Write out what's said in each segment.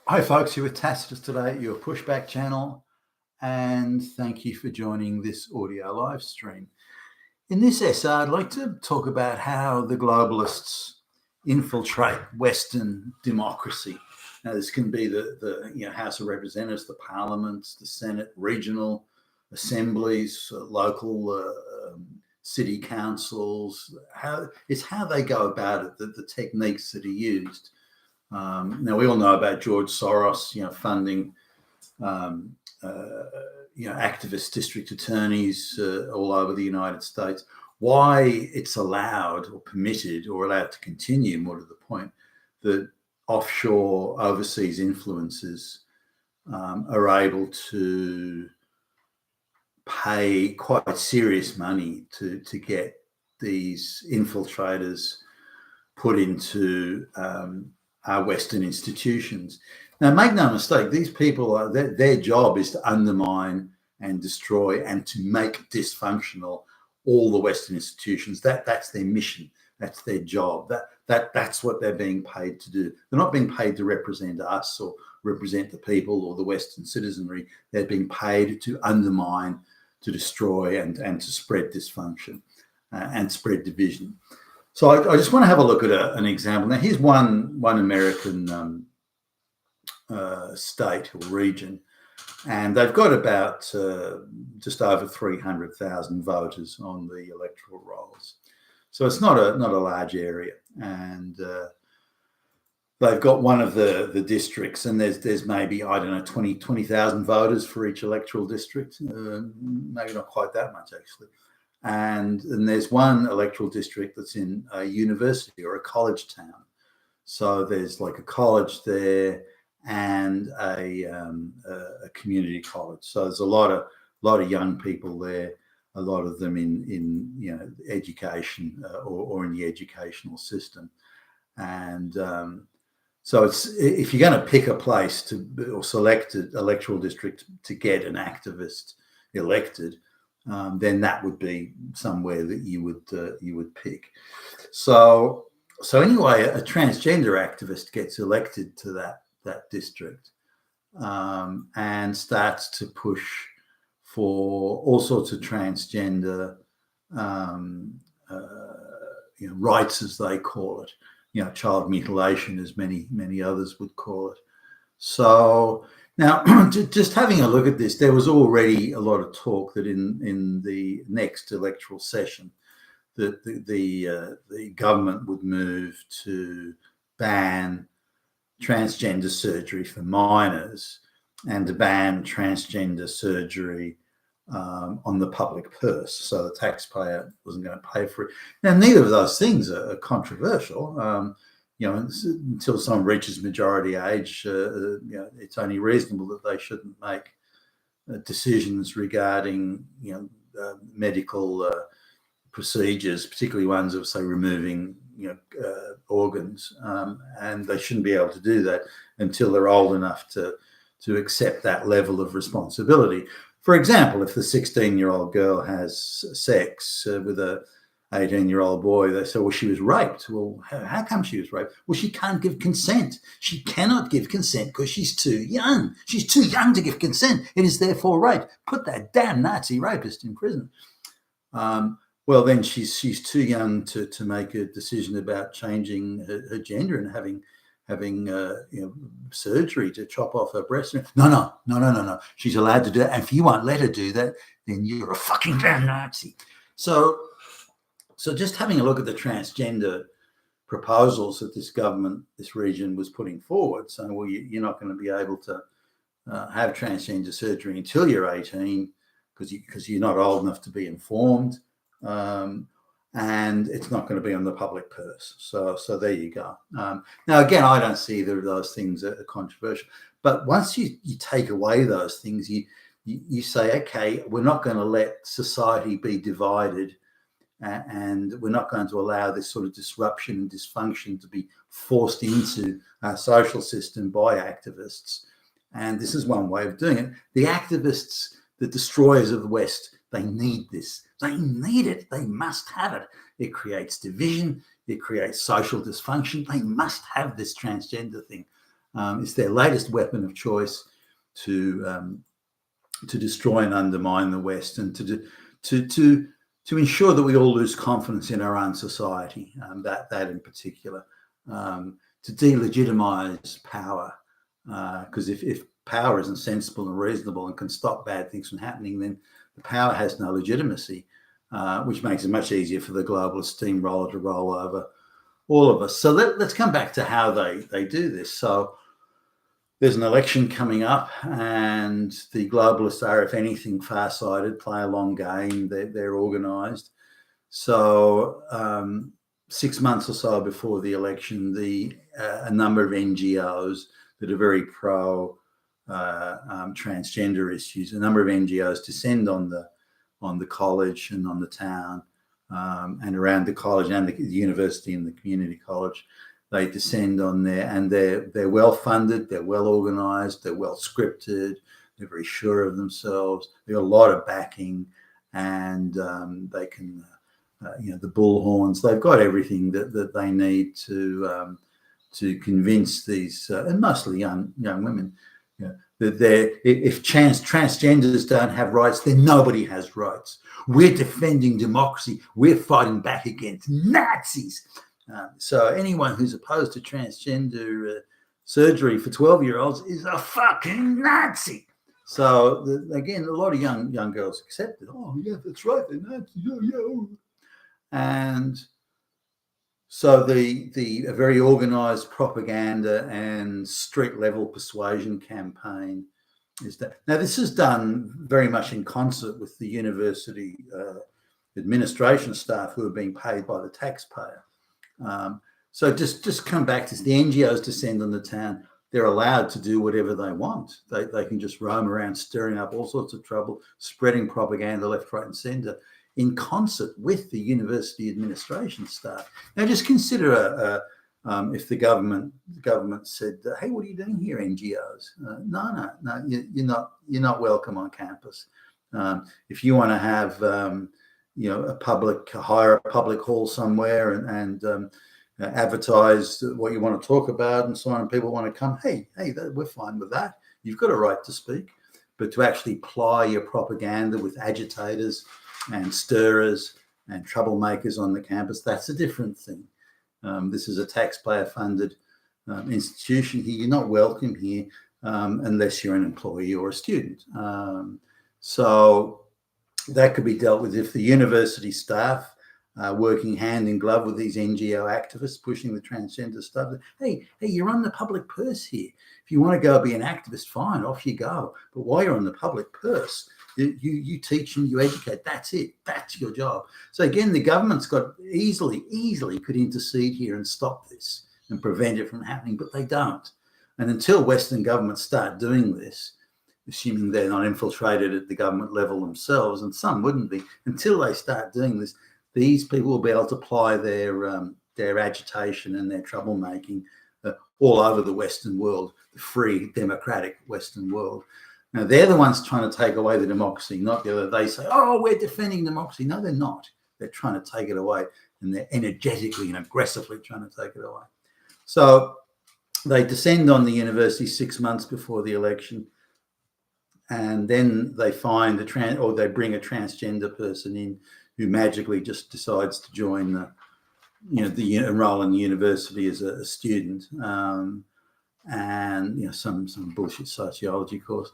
Hi folks, you're with Tacitus today, your pushback channel, and thank you for joining this audio live stream. In this essay, I'd like to talk about how the globalists infiltrate Western democracy. Now, this can be the House of Representatives, the parliaments, the Senate, regional assemblies, local city councils. It's how they go about it, the techniques that are used. Now, we all know about George Soros, funding, activist district attorneys all over the United States. Why it's allowed or permitted or allowed to continue, more to the point, that offshore overseas influences are able to pay quite serious money to get these infiltrators put into our Western institutions. Now, make no mistake, these people, their job is to undermine and destroy and to make dysfunctional all the Western institutions. That's their mission. That's their job. That's what they're being paid to do. They're not being paid to represent us or represent the people or the Western citizenry. They're being paid to undermine, to destroy, and to spread dysfunction and spread division. So I just want to have a look at an example. Now, here's one American state or region, and they've got about just over 300,000 voters on the electoral rolls. So it's not a large area, and they've got one of the districts, and there's maybe, I don't know, 20,000 voters for each electoral district, maybe not quite that much actually. And there's one electoral district that's in a university or a college town. So there's like a college there and a community college. So there's a lot of young people there, a lot of them in education or in the educational system. And so if you're going to pick a place or select an electoral district to get an activist elected, then that would be somewhere that you would pick. So anyway, a transgender activist gets elected to that district and starts to push for all sorts of transgender rights, as they call it. Child mutilation, as many others would call it. So now, just having a look at this, there was already a lot of talk that in the next electoral session, that the government would move to ban transgender surgery for minors and to ban transgender surgery on the public purse, so the taxpayer wasn't going to pay for it. Now, neither of those things are controversial. Until someone reaches majority age, it's only reasonable that they shouldn't make decisions regarding, medical procedures, particularly ones of, say, removing, organs, and they shouldn't be able to do that until they're old enough to accept that level of responsibility. For example, if the 16-year-old girl has sex with a 18-year-old boy, they say, well, she was raped. Well, how come she was raped? Well, she can't give consent. She cannot give consent because she's too young. She's too young to give consent. It is therefore rape. Put that damn Nazi rapist in prison. Well, then she's too young to make a decision about changing her gender and having surgery to chop off her breast. No. She's allowed to do that. And if you won't let her do that, then you're a fucking damn Nazi. So just having a look at the transgender proposals that this region was putting forward, saying, well, you're not going to be able to have transgender surgery until you're 18 because you're not old enough to be informed, and it's not going to be on the public purse. So there you go. Now, again, I don't see either of those things are controversial. But once you take away those things, you say, okay, we're not going to let society be divided, and we're not going to allow this sort of disruption and dysfunction to be forced into our social system by activists. And this is one way of doing it. The activists, the destroyers of the West, they need this. They need it. They must have it. It creates division. It creates social dysfunction. They must have this transgender thing. It's their latest weapon of choice to destroy and undermine the West, and to ensure that we all lose confidence in our own society. That in particular, to delegitimize power, because if power isn't sensible and reasonable and can stop bad things from happening, then the power has no legitimacy, which makes it much easier for the globalist steamroller to roll over all of us. So let's come back to how they do this. So there's an election coming up, and the globalists are, if anything, far-sighted, play a long game. They're organised. So 6 months or so before the election, a number of NGOs that are very pro transgender issues, a number of NGOs descend on the college and on the town, and around the college and the university and the community college. They descend on there, and they're well funded, they're well organised, they're well scripted, they're very sure of themselves. They've got a lot of backing, and they can, the bullhorns. They've got everything that they need to convince these, and mostly young women, that if transgenders don't have rights, then nobody has rights. We're defending democracy. We're fighting back against Nazis. So anyone who's opposed to transgender surgery for 12-year-olds is a fucking Nazi. So again, a lot of young girls accept it. Oh yeah, that's right, they're Nazis. Yeah. And so a very organised propaganda and street level persuasion campaign is that. Now this is done very much in concert with the university administration staff who are being paid by the taxpayer. So just come back to the NGOs descend on the town. They're allowed to do whatever they want. They can just roam around stirring up all sorts of trouble, spreading propaganda left, right and centre in concert with the university administration staff. Now just consider if the government said, hey, what are you doing here, NGOs? No, you're not welcome on campus. If you want to have hire a public hall somewhere and advertise what you want to talk about and so on, and people want to come, hey, we're fine with that. You've got a right to speak. But to actually ply your propaganda with agitators and stirrers and troublemakers on the campus, that's a different thing. This is a taxpayer-funded institution here. You're not welcome here unless you're an employee or a student. So that could be dealt with if the university staff working hand in glove with these NGO activists pushing the transgender stuff. Hey, you're on the public purse here. If you want to go be an activist, fine, off you go. But while you're on the public purse, you teach and you educate. That's it. That's your job. So again, the government's got easily could intercede here and stop this and prevent it from happening, but they don't. And until Western governments start doing this, assuming they're not infiltrated at the government level themselves, and some wouldn't be, until they start doing this, these people will be able to apply their agitation and their troublemaking all over the Western world, the free, democratic Western world. Now, they're the ones trying to take away the democracy, not the other. They say, oh, we're defending democracy. No, they're not. They're trying to take it away, and they're energetically and aggressively trying to take it away. So they descend on the university 6 months before the election, and then they find they bring a transgender person in who magically just decides to join enroll in the university as a student, and some bullshit sociology course,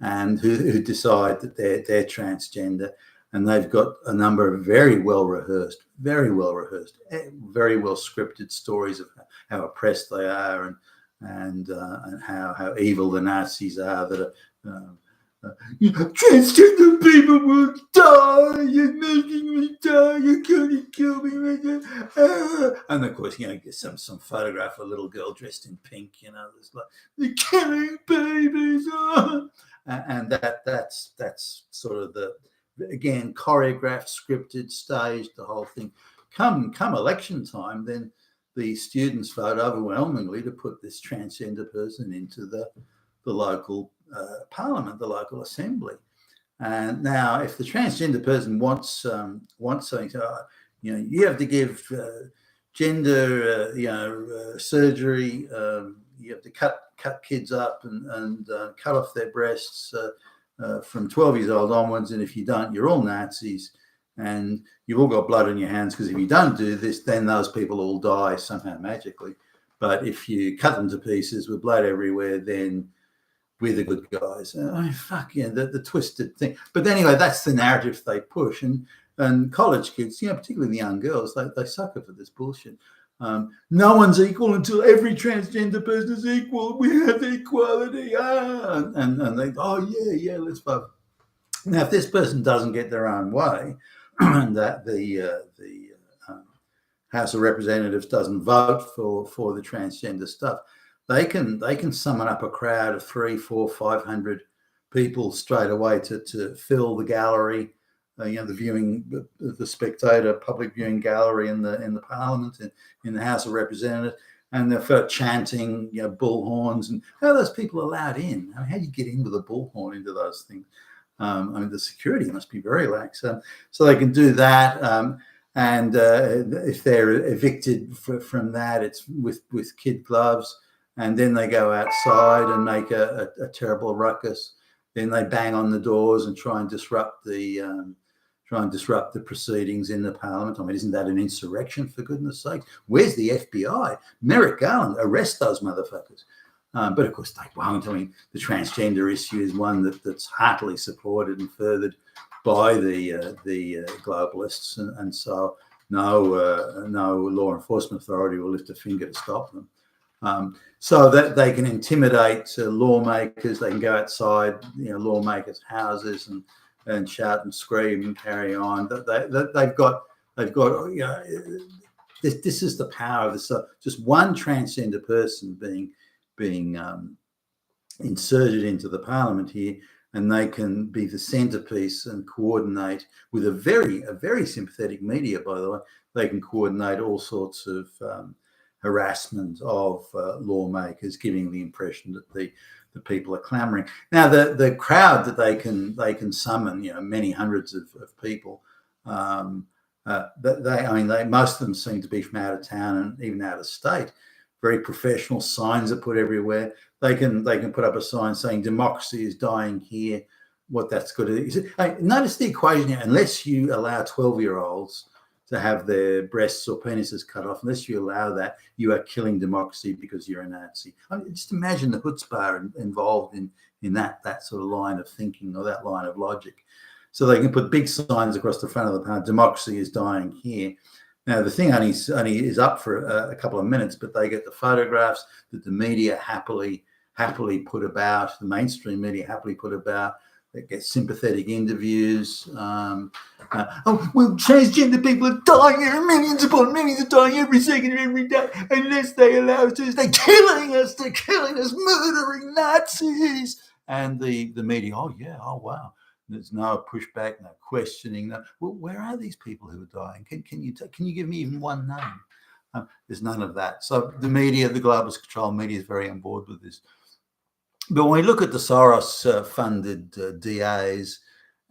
and who decide that they're transgender, and they've got a number of very well rehearsed, very well scripted stories of how oppressed they are and how evil the Nazis are that are. Transgender people will die. You're making me die. You're going to kill me. And of course, get some photograph of a little girl dressed in pink. There's like they're killing babies, and that's sort of the again choreographed, scripted, staged, the whole thing. Come election time, then the students vote overwhelmingly to put this transgender person into the local parliament, the local assembly. And now, if the transgender person wants something, you have to give gender surgery, you have to cut kids up and cut off their breasts from 12 years old onwards, and if you don't, you're all Nazis, and you've all got blood on your hands, because if you don't do this, then those people all die somehow magically. But if you cut them to pieces with blood everywhere, then we're the good guys. Fuck yeah, the twisted thing. But anyway, that's the narrative they push, and college kids, particularly the young girls, they sucker for this bullshit. No one's equal until every transgender person is equal. We have equality. And they, yeah, let's vote. Now, if this person doesn't get their own way, and that the House of Representatives doesn't vote for the transgender stuff, they can summon up a crowd of 300, 400, 500 people straight away to fill the gallery, the spectator public viewing gallery in the Parliament, in the House of Representatives, and they're for chanting, bullhorns, and how are those people allowed in? I mean, how do you get in with a bullhorn into those things? The security must be very lax. So they can do that. And if they're evicted from that, it's with kid gloves. And then they go outside and make a terrible ruckus. Then they bang on the doors and try and disrupt the proceedings in the Parliament. I mean, isn't that an insurrection, for goodness sake? Where's the FBI? Merrick Garland, arrest those motherfuckers. But of course they won't. I mean, the transgender issue is one that's heartily supported and furthered by the globalists, and so no law enforcement authority will lift a finger to stop them. So that they can intimidate lawmakers. They can go outside, lawmakers' houses and shout and scream and carry on. They've got. This is the power of this. Just one transgender person being inserted into the Parliament here, and they can be the centerpiece and coordinate with a very sympathetic media, by the way. They can coordinate all sorts of harassment of lawmakers, giving the impression that the people are clamoring. Now, the crowd that they can summon, many hundreds of people, most of them seem to be from out of town and even out of state. Very professional. Signs are put everywhere. They can put up a sign saying democracy is dying here. What that's good is, notice the equation here. Unless you allow 12-year-olds to have their breasts or penises cut off, unless you allow that, you are killing democracy because you're a Nazi. Just imagine the chutzpah involved in that sort of line of thinking, or that line of logic. So they can put big signs across the front of the parliament: democracy is dying here. Now, the thing only is up for a couple of minutes, but they get the photographs that the media happily put about, the mainstream media happily put about. They get sympathetic interviews. Transgender people are dying. Millions upon millions are dying every second of every day, unless they allow us to. They're killing us, murdering Nazis. And the media, oh wow. There's no pushback, no questioning. No. Well, where are these people who are dying? Can you give me even one name? There's none of that. So the media, the globalist control media, is very on board with this. But when we look at the Soros-funded DAs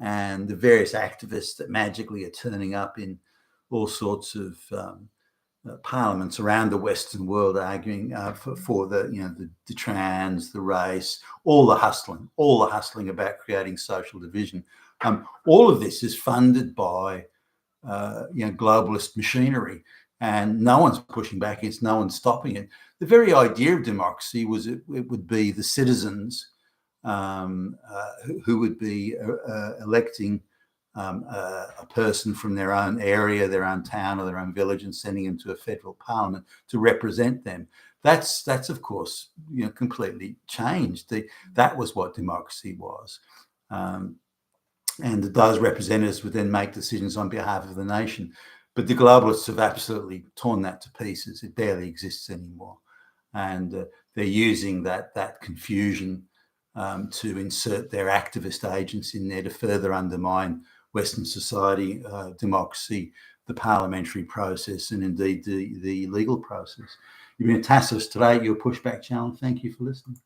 and the various activists that magically are turning up in all sorts of parliaments around the Western world, arguing for the trans, the race, all the hustling about creating social division. All of this is funded by globalist machinery, and no one's pushing back against, no one's stopping it. The very idea of democracy was it would be the citizens who would be electing a person from their own area, their own town, or their own village, and sending them to a federal parliament to represent them. That's of course completely changed. That was what democracy was, and those representatives would then make decisions on behalf of the nation. But the globalists have absolutely torn that to pieces. It barely exists anymore, and they're using that confusion to insert their activist agents in there to further undermine Western society, democracy, the parliamentary process, and indeed the legal process. You've been a Tassos today, your Pushback channel. Thank you for listening.